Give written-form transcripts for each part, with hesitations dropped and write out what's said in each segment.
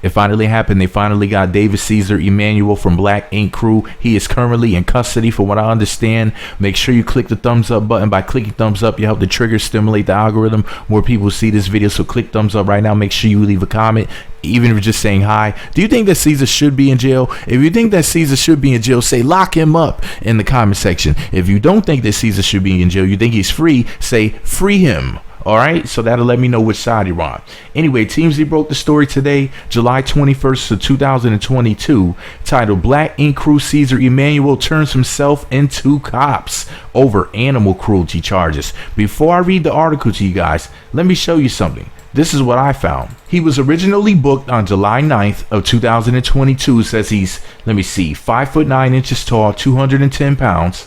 It finally happened. They finally got David Ceaser Emanuel from Black Ink Crew. He is currently in custody from what I understand. Make sure you click the thumbs up button. By clicking thumbs up, you help the trigger stimulate the algorithm. More people see this video, so click thumbs up right now. Make sure you leave a comment, even if you're just saying hi. Do you think that Ceaser should be in jail? If you think that Ceaser should be in jail, say lock him up in the comment section. If you don't think that Ceaser should be in jail, you think he's free, say free him. All right, so that'll let me know which side you're on. Anyway, TMZ broke the story today, July 21st of 2022, titled Black Ink Crew Ceaser Emanuel turns himself into cops over animal cruelty charges. Before I read the article to you guys, let me show you something. This is what I found. He was originally booked on July 9th of 2022. It says he's, let me see, 5'9" tall, 210 pounds.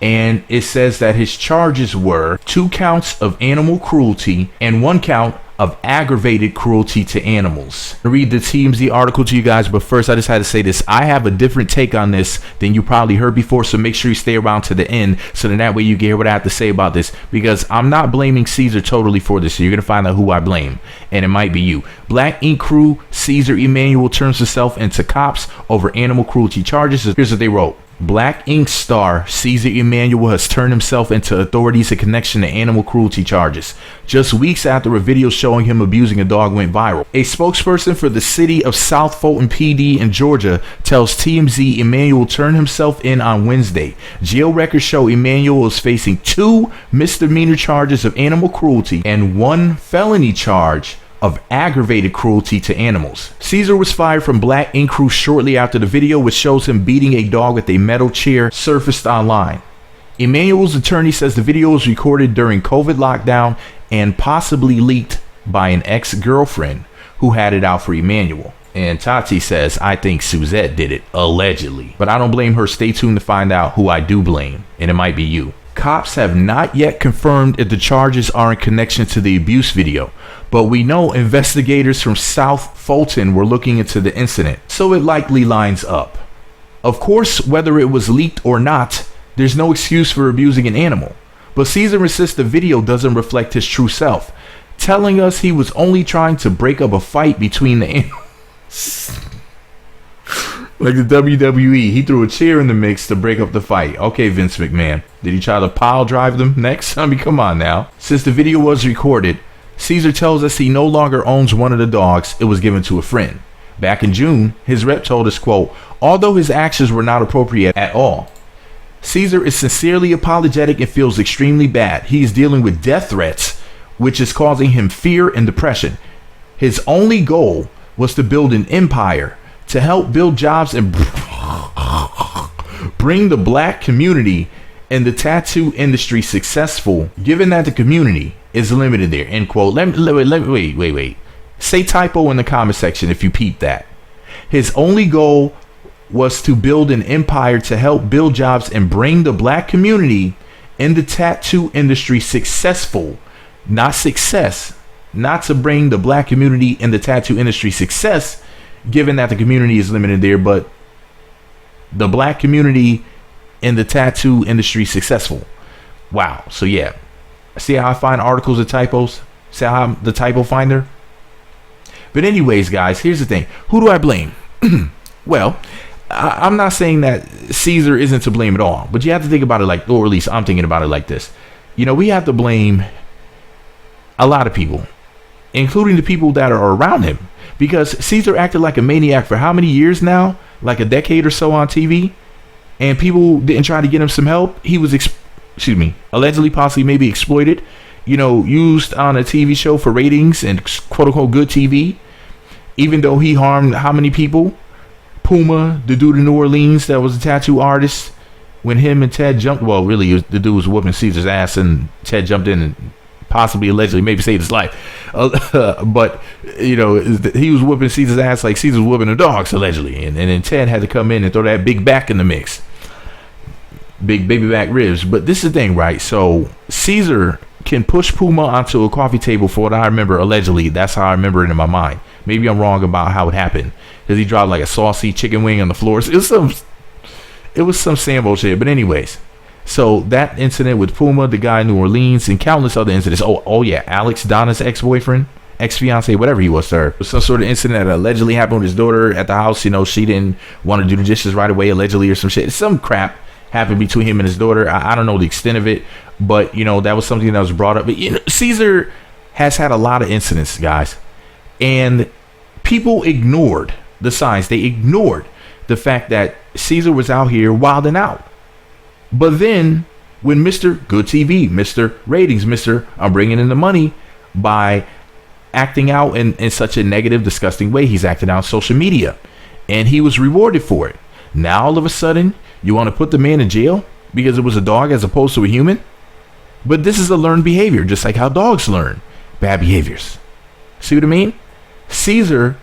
And it says that his charges were 2 counts of animal cruelty and 1 count of aggravated cruelty to animals. I'll read the TMZ article to you guys, but first I just had to say this. I have a different take on this than you probably heard before, so make sure you stay around to the end so then that way you can hear what I have to say about this, because I'm not blaming Ceaser totally for this. So you're gonna find out who I blame, and it might be you. Black Ink Crew Ceaser Emanuel turns himself into cops over animal cruelty charges. Here's what they wrote. Black Ink star Ceaser Emanuel has turned himself into authorities in connection to animal cruelty charges, just weeks after a video showing him abusing a dog went viral. A spokesperson for the city of South Fulton PD in Georgia tells TMZ Emanuel turned himself in on Wednesday. Jail records show Emanuel is facing 2 misdemeanor charges of animal cruelty and 1 felony charge of aggravated cruelty to animals. Ceaser was fired from Black Ink Crew shortly after the video, which shows him beating a dog with a metal chair, surfaced online. Emanuel's attorney says the video was recorded during COVID lockdown and possibly leaked by an ex-girlfriend who had it out for Emanuel. And Tati says, I think Suzette did it, allegedly. But I don't blame her. Stay tuned to find out who I do blame, and it might be you. Cops have not yet confirmed if the charges are in connection to the abuse video, but we know investigators from South Fulton were looking into the incident, so it likely lines up. Of course, whether it was leaked or not, there's no excuse for abusing an animal, but Ceaser insists the video doesn't reflect his true self, telling us he was only trying to break up a fight between the animals. Like the WWE, he threw a chair in the mix to break up the fight. Okay, Vince McMahon. Did he try to pile drive them next? I mean, come on now. Since the video was recorded, Ceaser tells us he no longer owns one of the dogs. It was given to a friend. Back in June, his rep told us, quote, although his actions were not appropriate at all, Ceaser is sincerely apologetic and feels extremely bad. He is dealing with death threats, which is causing him fear and depression. His only goal was to build an empire, to help build jobs and bring the black community and the tattoo industry successful, given that the community is limited there, end quote. Wait. Say typo in the comment section if you peep that. His only goal was to build an empire to help build jobs and bring the black community in the tattoo industry successful, not success, not to bring the black community in the tattoo industry success, given that the community is limited there, but the black community in the tattoo industry successful. Wow. So yeah, see how I find articles of typos? See how I'm the typo finder? But anyways, guys, here's the thing. Who do I blame? Well, I'm not saying that Ceaser isn't to blame at all, but you have to think about it like, or at least I'm thinking about it like this. You know, we have to blame a lot of people, including the people that are around him, because Ceaser acted like a maniac for how many years now? Like a decade or so on TV, and people didn't try to get him some help. He was, allegedly, possibly, maybe exploited, you know, used on a TV show for ratings and quote unquote good TV, even though he harmed how many people? Puma, the dude in New Orleans that was a tattoo artist, when him and Ted jumped, well, really, the dude was whooping Ceaser's ass and Ted jumped in and possibly, allegedly, maybe saved his life. But, you know, he was whooping Ceaser's ass like Ceaser was whooping the dogs, allegedly. And then Ted had to come in and throw that big back in the mix. Big baby back ribs. But this is the thing, right? So Ceaser can push Puma onto a coffee table for what I remember, allegedly. That's how I remember it in my mind. Maybe I'm wrong about how it happened, because he dropped like a saucy chicken wing on the floor. It was some Sambo shit. But anyways, so that incident with Puma, the guy in New Orleans, and countless other incidents. Oh yeah, Alex, Donna's ex-boyfriend. ex-fiance, whatever he was to her. Some sort of incident that allegedly happened with his daughter at the house. You know, she didn't want to do the dishes right away, allegedly, or some shit. Some crap happened between him and his daughter. I don't know the extent of it, but you know, that was something that was brought up. But you know, Ceaser has had a lot of incidents, guys, and people ignored the signs. They ignored the fact that Ceaser was out here wilding out. But then when Mr. Good TV, Mr. Ratings, Mr. I'm bringing in the money by acting out in such a negative, disgusting way, he's acting out on social media, and he was rewarded for it. Now all of a sudden you want to put the man in jail because it was a dog as opposed to a human? But this is a learned behavior, just like how dogs learn bad behaviors. See what I mean? Ceaser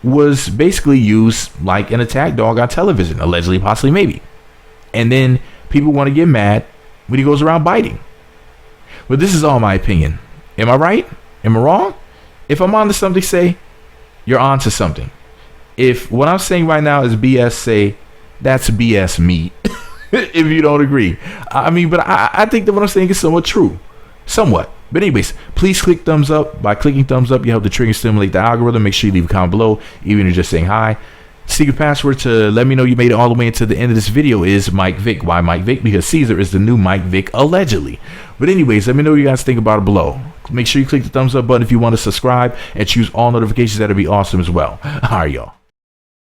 was basically used like an attack dog on television, allegedly, possibly, maybe. And then people want to get mad when he goes around biting. But this is all my opinion. Am I right? Am I wrong? If I'm onto something, say you're onto something. If what I'm saying right now is BS, say that's BS me. If you don't agree. I mean, but I think that what I'm saying is somewhat true. Somewhat. But anyways, please click thumbs up. By clicking thumbs up, you help the trigger stimulate the algorithm. Make sure you leave a comment below, even if you're just saying hi. Secret password to let me know you made it all the way into the end of this video is Mike Vick. Why Mike Vick? Because Ceaser is the new Mike Vick, allegedly. But anyways, let me know what you guys think about it below. Make sure you click the thumbs up button if you want to subscribe and choose all notifications. That'd be awesome as well. All right, y'all.